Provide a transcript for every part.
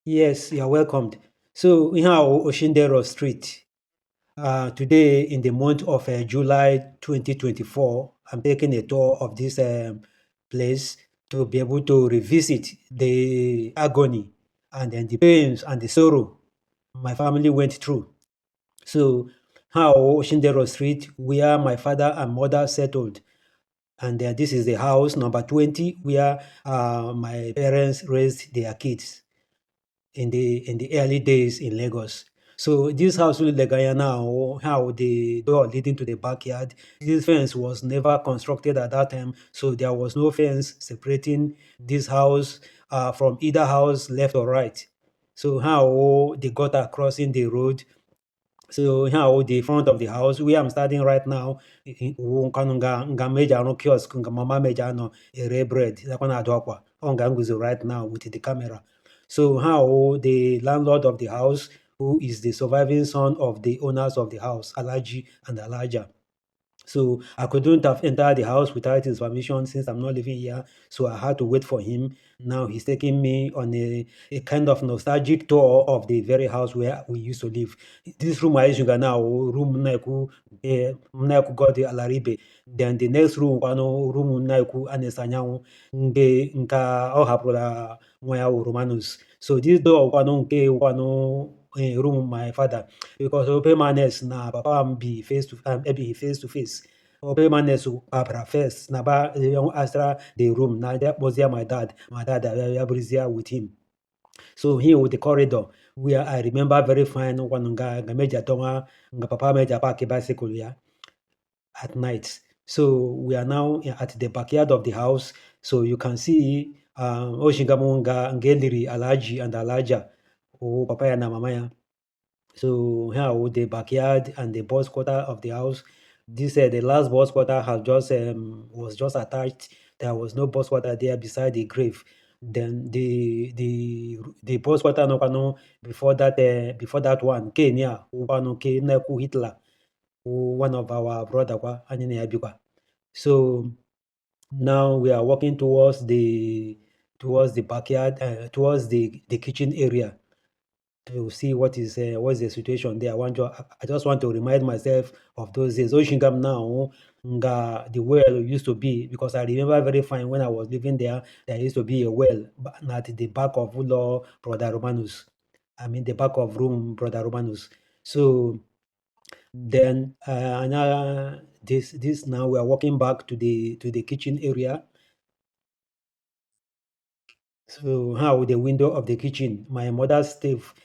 Yes, you are welcomed. So, here at Oshindero Street, today in the month of July 2024, I'm taking a tour of this place to be able to revisit the agony and then the pains and the sorrow my family went through. So, how Oshindero Street, where my father and mother settled. And this is the house number 20, where my parents raised their kids in the early days in Lagos. So this house we look at now, how the door leading to the backyard, this fence was never constructed at that time, so there was no fence separating this house from either house, left or right. So how the gutter crossing the road, so how the front of the house where I'm standing right now, nkanu nga meja no kiosk nga mama meja no ere bread nakwana adokwa onga nguzo right now with the camera. So how the landlord of the house, who is the surviving son of the owners of the house, Alaji and Alaja. So I couldn't have entered the house without his permission since I'm not living here. So I had to wait for him. Now he's taking me on a kind of nostalgic tour of the very house where we used to live. This room I used to now, room Naiku got the Alaribe. Then the next room, room Naiku Anesanyahu, Nka Ohapura Moya Romanus. So this door, room my father, because open maness na papa am be face to face. Open maness abra first na ba young astra the room na that was there my dad. My dad I was there with him. So here with the corridor where I remember very fine one nga major tonga nga papa major park a bicycle here at night. So we are now at the backyard of the house. So you can see Oshingamunga, Ngeliri, Alaji, and Alaja. Oh, Papa and Mama. So here with the backyard and the boss quarter of the house. This the last boss quarter has just was just attached. There was no boss quarter there beside the grave. Then the boss quarter no before that one Kenya Kenya Hitler, one of our brother Anine Abikwa. So now we are walking towards the backyard, towards the kitchen area to see what's the situation there. I just want to remind myself of those days. Oshingam now, the well used to be, because I remember very fine when I was living there, there used to be a well at the back of Ulo Brother Romanus. I mean the back of room Brother Romanus. So then this now we are walking back to the kitchen area. So how the window of the kitchen, my mother's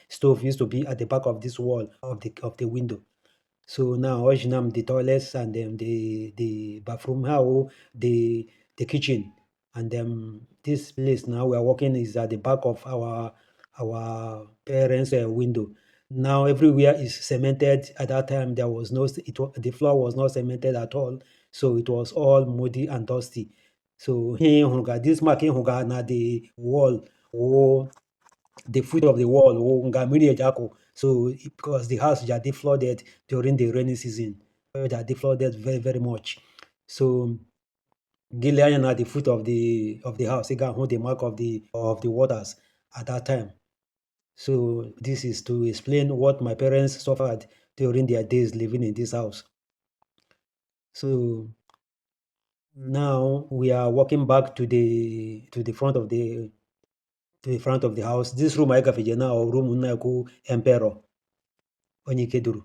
stove used to be at the back of this wall of the window. So now original the toilets and then the bathroom, how the kitchen, and this place now we are walking is at the back of our parents' window. Now everywhere is cemented. At that time there was no the floor was not cemented at all, so it was all muddy and dusty. So here this marking na the wall or the foot of the wall Ngamiri Ejako. So because the house just flooded during the rainy season, just flooded very, very much. So Gilead at the foot of the house, he got hold the mark of the waters at that time. So this is to explain what my parents suffered during their days living in this house. So now we are walking back to the front of the house. This room I got or room Naku Emperor Onikeduru.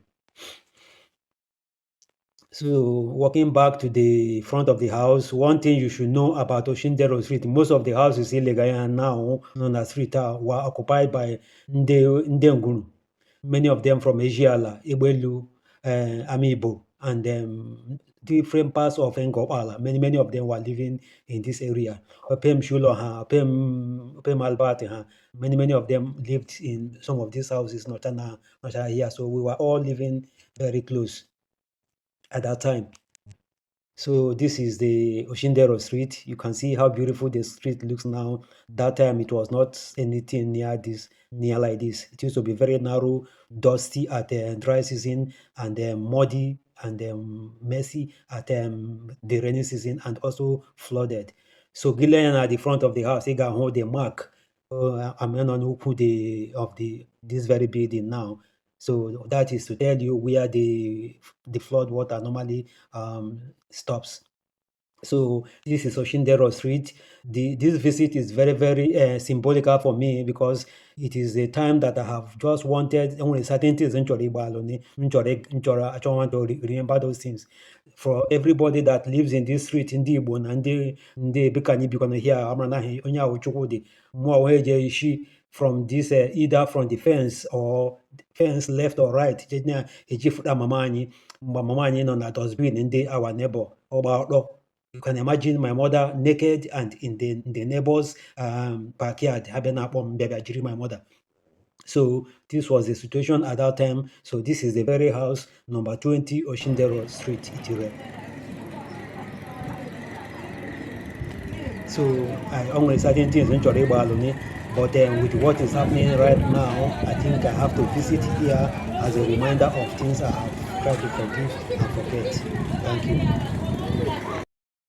So walking back to the front of the house, one thing you should know about Oshindero Street, most of the houses in Legaya now known as Street were occupied by Ndengunu. Many of them from Asia, Ibelu, Amibo, and different parts of Ngopala. Many of them were living in this area. Opem Shulo, Opem Albert, many of them lived in some of these houses, not here. So we were all living very close at that time. So this is the Oshindero Street. You can see how beautiful the street looks now. That time it was not anything near like this. It used to be very narrow, dusty at the dry season, and muddy and messy at the rainy season, and also flooded. So Gillian at the front of the house, he got hold the mark I'm on Ukude of this very building now. So that is to tell you where the flood water normally stops. So this is Oshindero Street. This visit is very, very symbolical for me because it is a time that I have just wanted only certain things. I want to remember those things. For everybody that lives in this street, in the Igbo, and the Bekani Bikona here, Amranahi, Onya Uchukwudi, Mwaweje Ishi, from this either from the fence or fence left or right. Ejifuta mamani, mamani no na dustbin in our neighbor. You can imagine my mother naked and in the neighbor's backyard, having up on baby my mother. So this was the situation at that time. So this is the very house, number 20 Oshindero Street, Itire. So I always certain things in Choreba, but with what is happening right now, I think I have to visit here as a reminder of things I have tried to forgive and forget. Thank you.